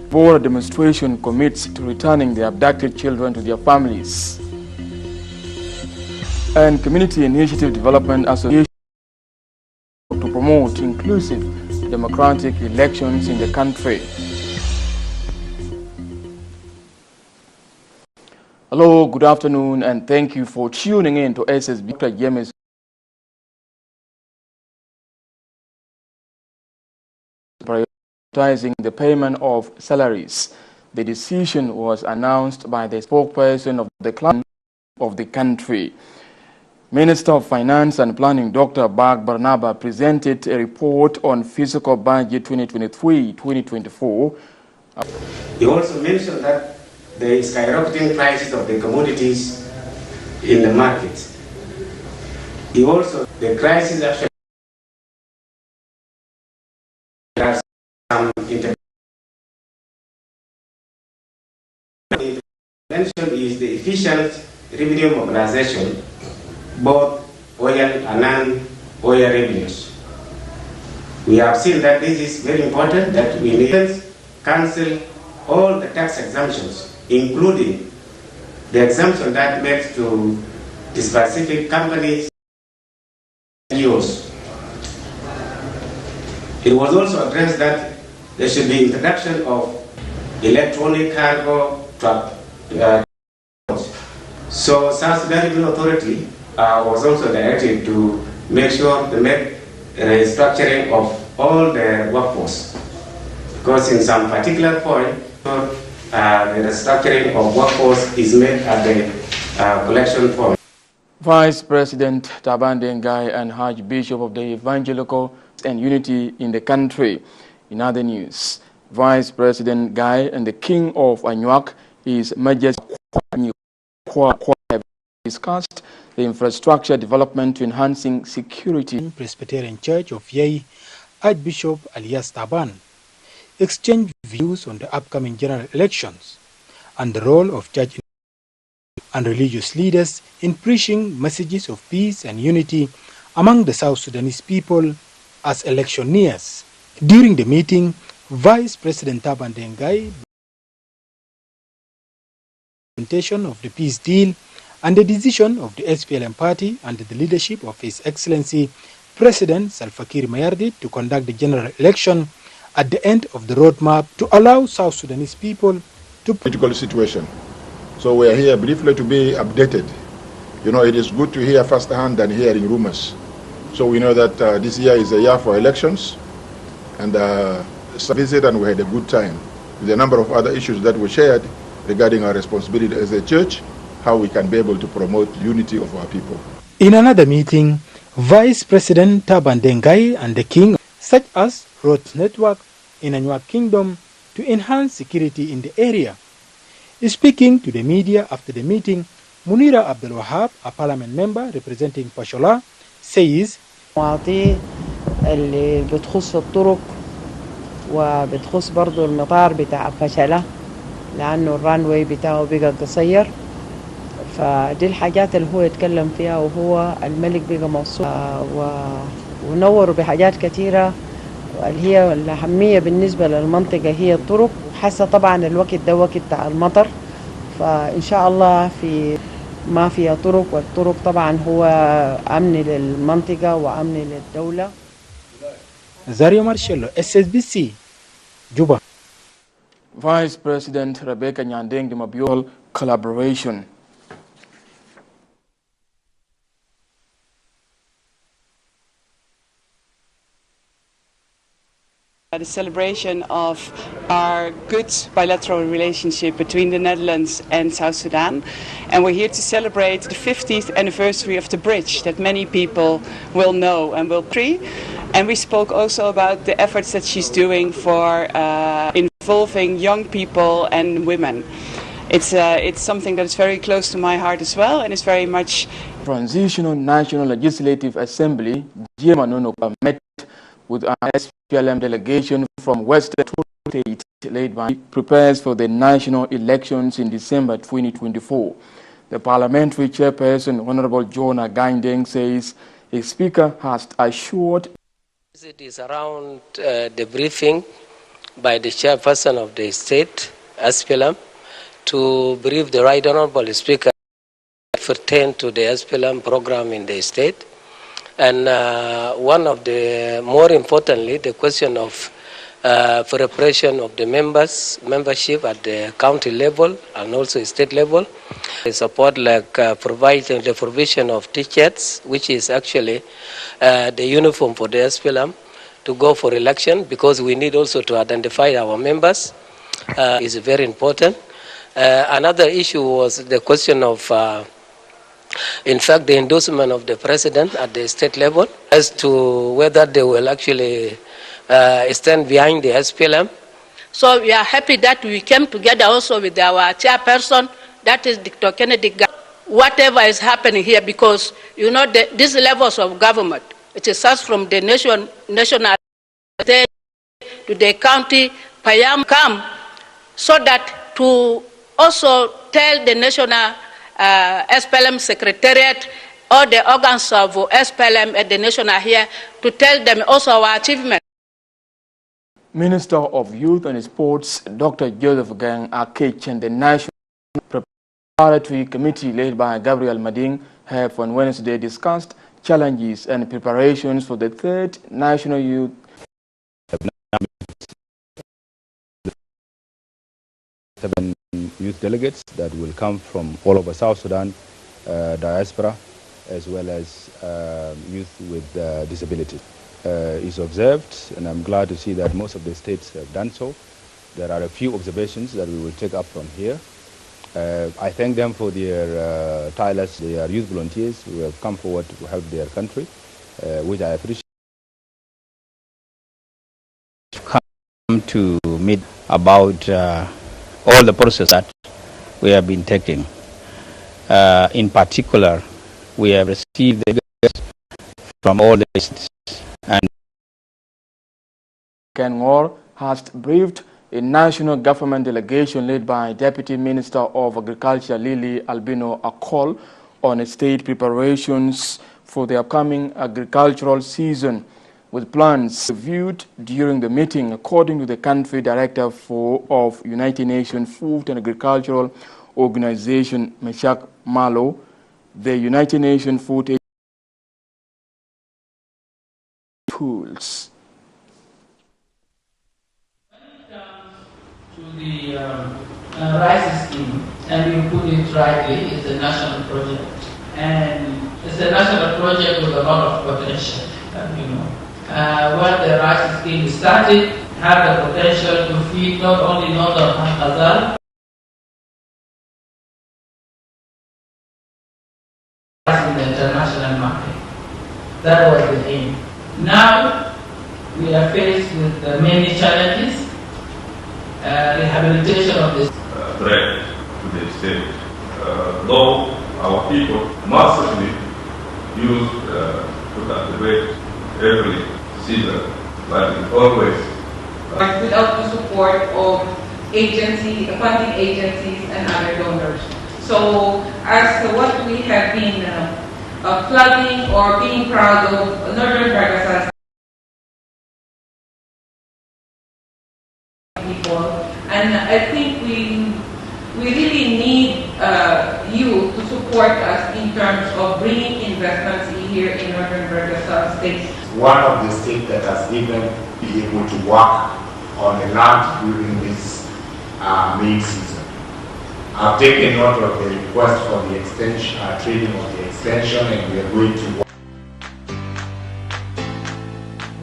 Before a demonstration commits to returning the abducted children to their families. And Community Initiative Development Association to promote inclusive democratic elections in the country. Hello, good afternoon, and thank you for tuning in to SSB. Dr. James prioritizing the payment of salaries. The decision was announced by the spokesperson of the clan of the country. Minister of Finance and Planning Dr. Bag Barnaba presented a report on fiscal budget 2023-2024. He also mentioned that the skyrocketing prices of the commodities in the market. He also, the crisis actually has some intervention is the efficient revenue mobilization, both oil and non-oil revenues. We have seen that this is very important, that we need to cancel all the tax exemptions, including the exemption that makes to the specific companies. It was also addressed that there should be introduction of electronic cargo truck. So South Sudan Revenue Authority was also directed to make sure to make restructuring of all the workforce, because in some particular point, the restructuring of workforce is made at the collection point. Vice President Taban Dengai and Archbishop of the Evangelical and Unity in the country. In other news, Vice President Guy and the King of Anuak, His Majesty discussed the infrastructure development to enhancing security. Presbyterian Church of Yei, Archbishop Alias Taban exchanged views on the upcoming general elections and the role of church and religious leaders in preaching messages of peace and unity among the South Sudanese people as election nears. During the meeting, Vice President Taban Dengai presentation of the peace deal and the decision of the SPLM party under the leadership of His Excellency President Salva Kiir Mayardit to conduct the general election at the end of the roadmap to allow South Sudanese people to political situation. So we are here briefly to be updated. You know, it is good to hear firsthand than hearing rumors. So we know that this year is a year for elections, and visit, and we had a good time. With a number of other issues that were shared regarding our responsibility as a church, how we can be able to promote unity of our people. In another meeting, Vice President Taban Dengai and the King, such as roads network in Anuak Kingdom to enhance security in the area. Speaking to the media after the meeting, Munira Abdul Wahab, a parliament member representing Fashola, says مواضيع اللي بتخص الطرق وبتخص برضو المطار بتاع فشلة لأنه الرانوي بتاعه بقى قصير، فدي الحاجات اللي هو يتكلم فيها، وهو الملك بقى موصول ونوروا بحاجات كثيرة اللي هي الأهمية بالنسبة للمنطقة هي الطرق، وحاسة طبعا الوقت ده وقت بتاع المطر، فإن شاء الله في ما فيها طرق، والطرق طبعا هو أمن للمنطقة وأمن للدولة. Zario Marcello, SSBC, Juba. Vice President Rebecca Nyandeng Mabiol collaboration. The celebration of our good bilateral relationship between the Netherlands and South Sudan, and we're here to celebrate the 50th anniversary of the bridge that many people will know and will pre. And we spoke also about the efforts that she's doing for involving young people and women. It's something that is very close to my heart as well, and it's very much. Transitional National Legislative Assembly, GMA met with an SPLM delegation from Western State led by prepares for the national elections in December 2024. The parliamentary chairperson, Honorable Jonah Gaindeng, says a speaker has assured it is around the briefing by the chairperson of the state, SPLM, to brief the Right Honorable Speaker pertain to the SPLM program in the state. And one of the, more importantly, the question of preparation of the membership at the county level and also state level. They support like providing the provision of t-shirts, which is actually the uniform for the SPLM to go for election, because we need also to identify our members is very important. Another issue was the question of in fact, the endorsement of the president at the state level as to whether they will actually stand behind the SPLM. So we are happy that we came together also with our chairperson, that is Dr. Kennedy. Whatever is happening here, because you know these levels of government, it starts from the national state to the county, Payam come, so that to also tell the national SPLM Secretariat, all the organs of SPLM at the national here, to tell them also our achievement. Minister of Youth and Sports, Dr. Joseph Gang Akech, and the National Preparatory Committee led by Gabriel Mading have on Wednesday discussed challenges and preparations for the third National Youth. Seven youth delegates that will come from all over South Sudan, diaspora, as well as youth with disability. Is observed, and I'm glad to see that most of the states have done so. There are a few observations that we will take up from here. I thank them for their tireless, they are youth volunteers who have come forward to help their country, which I appreciate. Come to meet about all the process that we have been taking. In particular, we have received the from all the states. And Ken Ngor has briefed a national government delegation led by Deputy Minister of Agriculture Lily Albino Akol on state preparations for the upcoming agricultural season, with plans reviewed during the meeting. According to the country director of United Nations Food and Agricultural Organization, Meshach Malo, the United Nations Food tools. To the rice scheme, and you put it rightly, it's a national project, and it's a national project with a lot of potential. You know, when the rice scheme started, had the potential to feed not only northern Hazar, in the international market. That was the aim. Now we are faced with many challenges. Rehabilitation of this threat to the state. Though our people massively use to cultivate every season, but it always without the support of agencies, funding agencies, and other donors. So, as to what we have been plugging or being proud of, Northern Bargasas people, and I think we really need you to support us in terms of bringing investments here in Northern Bargasas state. One of the states that has even been able to work on the land during this main season. I've taken note of the request for the extension, trading of the extension, and we are going to work.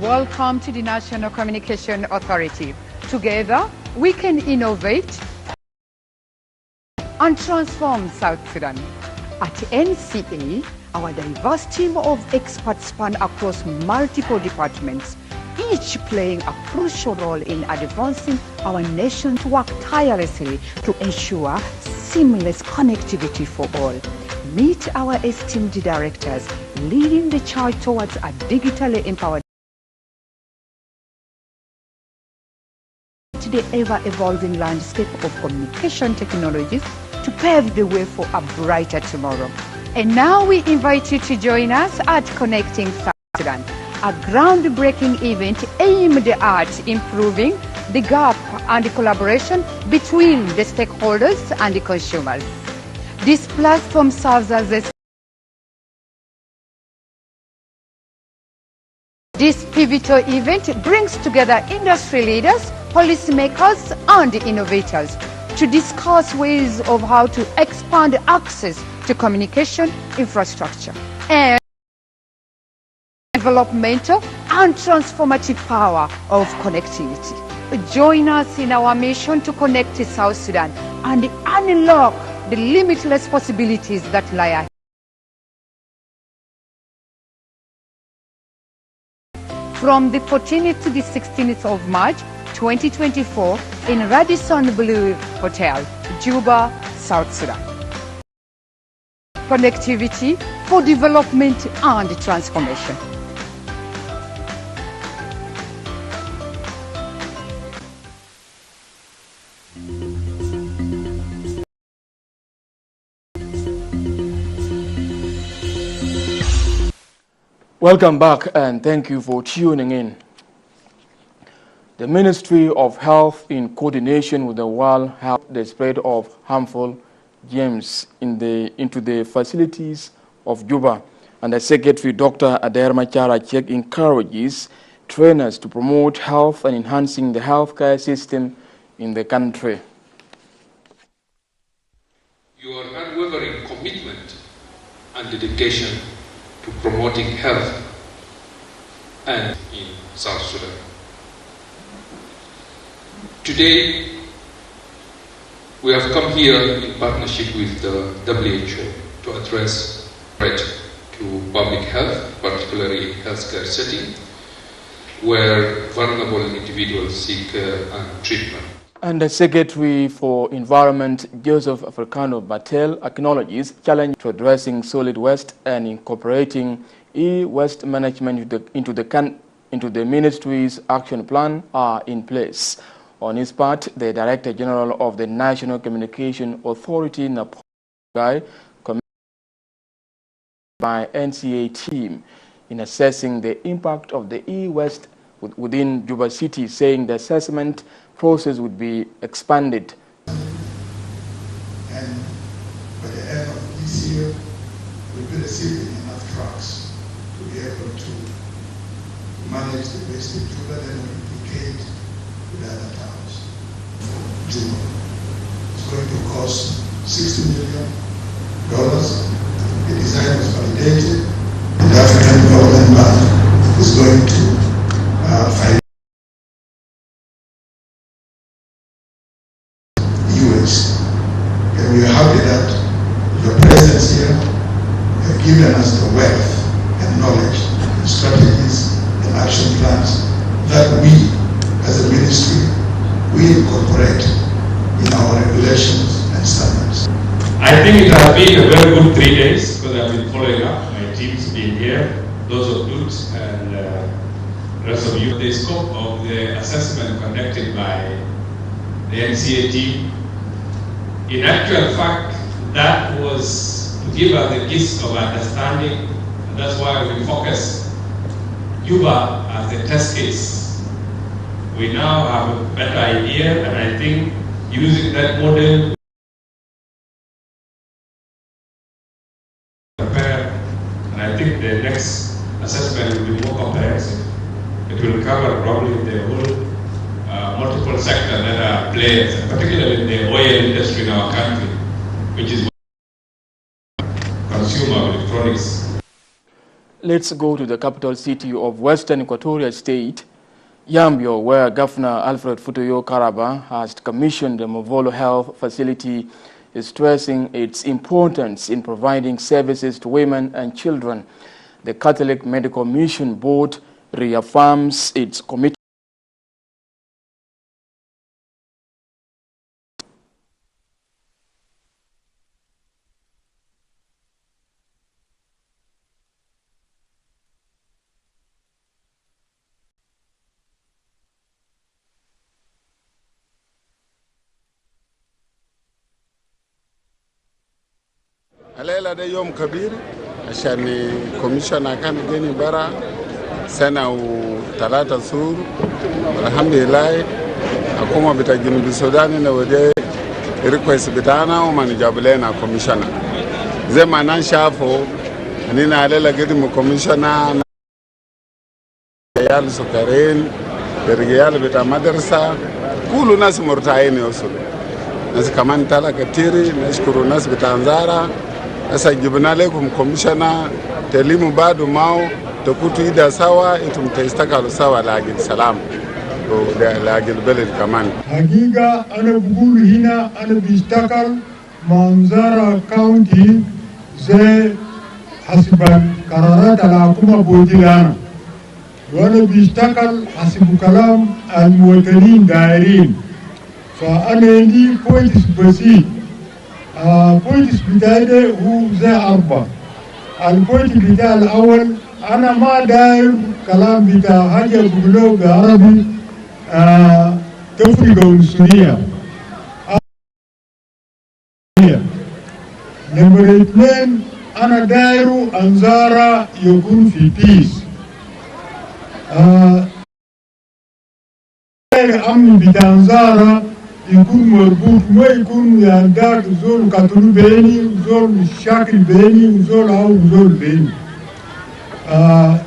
Welcome to the National Communication Authority. Together, we can innovate and transform South Sudan. At NCA, our diverse team of experts span across multiple departments, each playing a crucial role in advancing our nation's work tirelessly to ensure seamless connectivity for all. Meet our esteemed directors leading the charge towards a digitally empowered the ever-evolving landscape of communication technologies to pave the way for a brighter tomorrow. And now we invite you to join us at Connecting South Sudan, a groundbreaking event aimed at improving the gap and the collaboration between the stakeholders and the consumers. This platform serves as a This pivotal event brings together industry leaders, policymakers, and innovators to discuss ways of how to expand access to communication infrastructure and developmental and transformative power of connectivity. Join us in our mission to connect South Sudan and unlock the limitless possibilities that lie ahead. From the 14th to the 16th of March 2024 in Radisson Blu Hotel, Juba, South Sudan. Connectivity for development and transformation. Welcome back and thank you for tuning in. The Ministry of Health, in coordination with the World Health, the spread of harmful germs into the facilities of Juba, and the Secretary Dr. Adair Machara Chek encourages trainers to promote health and enhancing the healthcare system in the country. Your unwavering commitment and dedication to promoting health and in South Sudan. Today, we have come here in partnership with the WHO to address threat to public health, particularly in healthcare setting, where vulnerable individuals seek care and treatment. And the Secretary for Environment, Joseph Africano Batel, acknowledges challenge to addressing solid waste and incorporating e-waste management into the ministry's action plan are in place. On his part, the Director General of the National Communication Authority, Napogai, committed by NCA team in assessing the impact of the e-waste within Juba City, saying the assessment process would be expanded. And by the end of this year, we'll be receiving enough trucks to be able to manage the waste in Juba, then we'll duplicate with other towns. Juba. It's going to cost $60 million. The design was validated. The African Development Bank is going to finance and we are happy that your presence here have given us the wealth and knowledge and strategies and action plans that we, as a ministry, we incorporate in our regulations and standards. I think it has been a very good 3 days because I've been following up. My team's been here, those of Lutz and the rest of you. The scope of the assessment conducted by the NCA team, in actual fact, that was to give us the gist of understanding, and that's why we focus Juba as a test case. We now have a better idea, and I think using that model, prepare, and I think the next assessment will be more comprehensive. It will cover probably the whole multiple sectors that are players, particularly the oil industry in our country, which is consumer electronics. Let's go to the capital city of Western Equatoria State, Yambio, where Governor Alfred Futoyo Karaba has commissioned the Movolo Health Facility, stressing its importance in providing services to women and children. The Catholic Medical Mission Board reaffirms its commitment. الليلة ده يوم كبير عشان كوميشنر كان جاني برا سنة و3 شهور والحمد لله akuma bita Guinea Sudan na wade request bitana o man jabulena commissioner zema nan shafo ni na lela gidi mu commissioner yal sukaren bergiyal bita madrasa kulu nas murtaini usul nas kaman tala katiri nashkuru nas bitanzara asa jibna lekum commissioner telimu bado mao takutu ida sawa itum taistakalu sawa lagin salam لاجل البلد كمان. حقيقة أنا بقول هنا أنا بشتغل منظرة كاونتي زي حسب قرارات الحكومة بوديلانا وأنا بشتغل حسب كلام المواطنين دايرين فأنا عندي بوينتس بسيط بوينتس بتاعي هو زي 4 البوينت بتاع الأول أنا ما داير كلام بتاع حاجة بقوله بعربي تفرقة عنصرية. نمبر 2 أنا داير أنظارة يكون في بيس. داير أمن بتاع أنظارة يكون مربوط ما يكون يعني داك زول قتلوا بيني وزول شاكل بيني وزول أو زول بيني.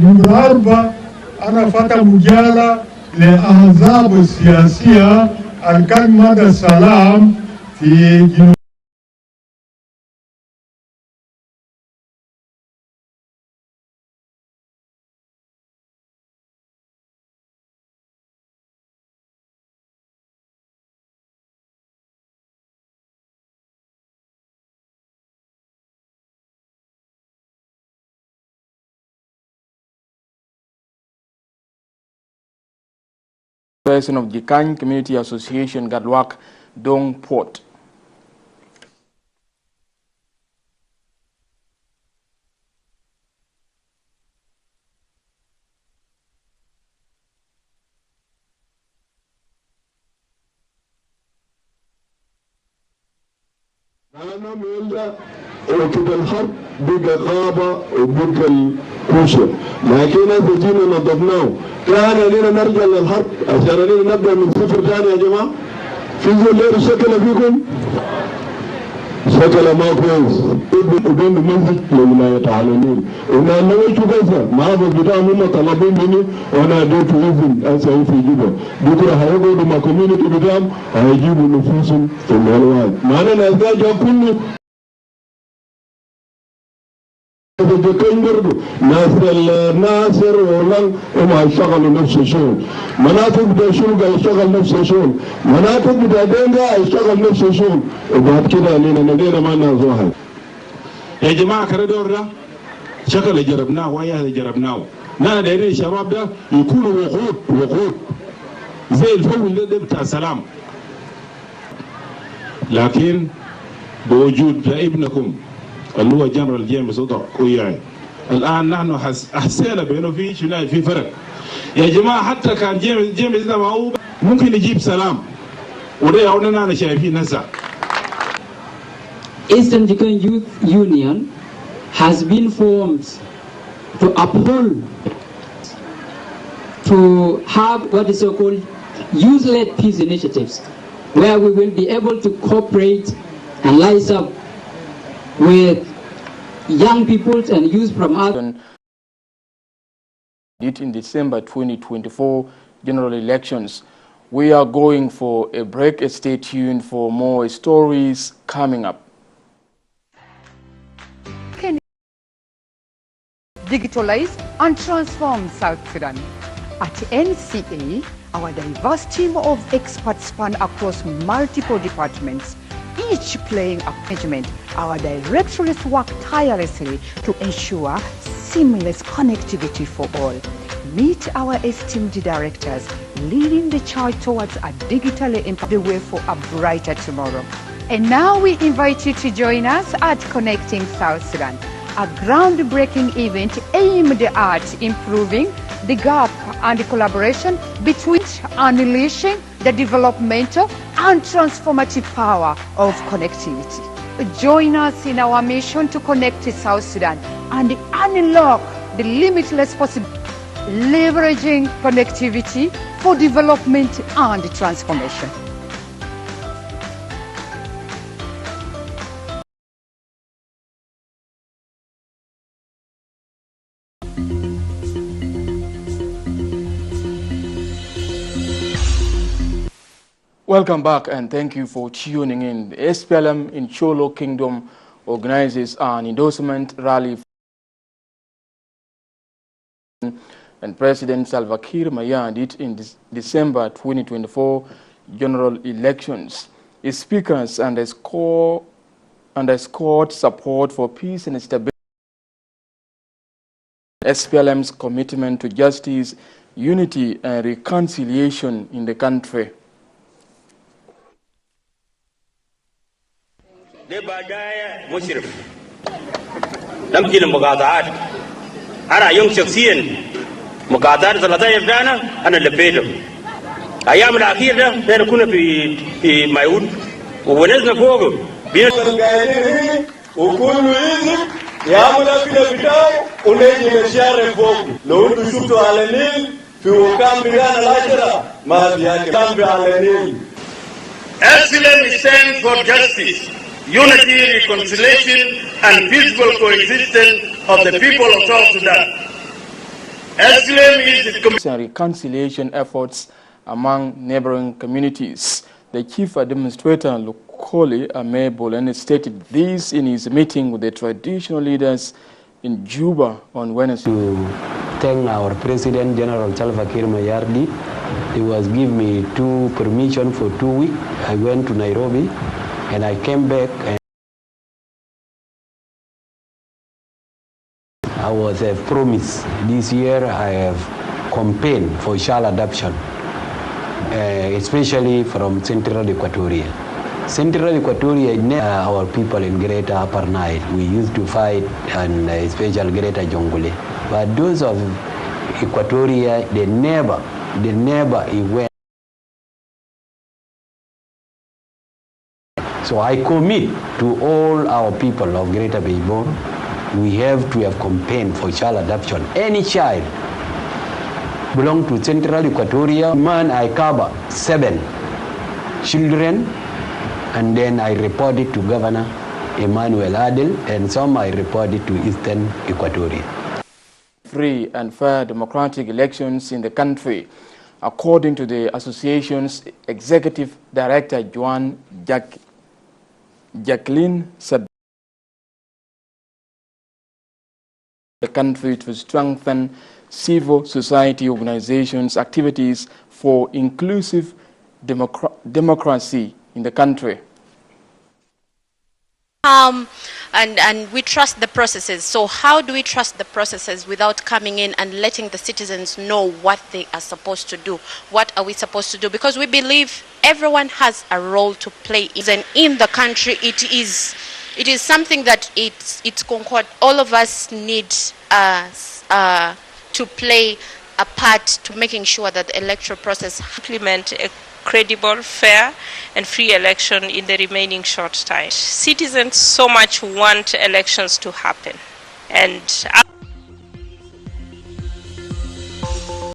نمبر 4 أنا فتح مجالة لأحزاب السياسية الكان مدى السلام في جنوب President of Jikany Community Association, Gadwak Dong Port. أنا مولى وكده الحرب بقى غابة وبقى الكوشة لكن إذا جينا نضفناه كان لنا نرجع للحرب عشان لنا نبدأ من صفر ثاني يا جماعة في زول ليه شكل فيكم شكل ما كويس ابن منزل لولا يتعلمون وما نويت كذا ما بقدر هم طلبوا مني وانا دوت وزن اسوي في جبه بكره هيقعدوا مع كوميونتي بتاعهم هيجيبوا نفوسهم في الواد ما انا نازل جو كله بكين برضو ناصر ولان وما يشتغلوا نفس الشغل مناطق بدا شلقة يشتغل نفس الشغل مناطق بدا دينجا يشتغل نفس الشغل وبعد كده لنا ندينا ما نازوها يا جماعة كردور ده شكل جربناه وياه جربناه نانا دايرين الشباب ده يكونوا وقود زي الفول ده بتاع السلام لكن بوجود ابنكم اللي هو جنرال جيمس وياي الان نحن حسينا بانه في فرق يا جماعه حتى كان جيمس ده ما هو ممكن يجيب سلام وده هنا انا شايفين هسه Eastern Jikany Youth Union has been formed to uphold, to have what is so-called youth-led peace initiatives, where we will be able to cooperate and liaise up with young people and youth from other. In December 2024 general elections. We are going for a break. Stay tuned for more stories coming up. Digitalize and transform South Sudan. At NCA, our diverse team of experts span across multiple departments, each playing a management. Our directorates work tirelessly to ensure seamless connectivity for all. Meet our esteemed directors leading the charge towards a digitally impacted way for a brighter tomorrow. And now we invite you to join us at Connecting South Sudan, a groundbreaking event aimed at improving the gap and the collaboration between unleashing the developmental and transformative power of connectivity. Join us in our mission to connect to South Sudan and unlock the limitless possibilities, leveraging connectivity for development and transformation. Welcome back and thank you for tuning in. The SPLM in Cholo Kingdom organizes an endorsement rally and President Salva Kiir Mayardit in December 2024 general elections. Its speakers underscored support for peace and stability. SPLM's commitment to justice, unity and reconciliation in the country. ده بداية مشرف نمشي للمقاطعات أنا يوم شخصيا مقاطعات 13 سنة أنا لبيتهم أيام الأخير ده أنا كنا في مايود ونزلنا فوقه وكل يزك يعمل كده بتاعه ونجي نشارك فوقه لو انتوا شفتوا على النيل في وكام بلاد العشرة ما في كام على النيل. SPLM stands for justice, unity, reconciliation, and peaceful coexistence of the people of South Sudan. SPLM is the reconciliation efforts among neighboring communities. The chief administrator, Lukoli Ame Bolene, stated this in his meeting with the traditional leaders in Juba on Wednesday. To thank our President General Salva Kiir Mayardit. He was giving me permission for 2 weeks. I went to Nairobi and I came back and I was promised this year I have campaigned for child adoption, especially from Central Equatoria. Central Equatoria, our people in Greater Upper Nile, we used to fight, and especially Greater Jongule. But those of Equatoria, they never went. So I commit to all our people of Greater Beibon, we have to have campaign for child adoption. Any child belong to Central Equatoria, man, I cover 7 children, and then I report it to Governor Emmanuel Adel, and some I report it to Eastern Equatoria. Free and fair democratic elections in the country, according to the association's executive director, Joan Jacqueline said the country to strengthen civil society organizations' activities for inclusive democracy in the country. And we trust the processes. So how do we trust the processes without coming in and letting the citizens know what they are supposed to do? What are we supposed to do? Because we believe everyone has a role to play. And in the country, it is something that it's concord. All of us need to play a part to making sure that the electoral process implement a credible, fair and free election in the remaining short time. Citizens so much want elections to happen, and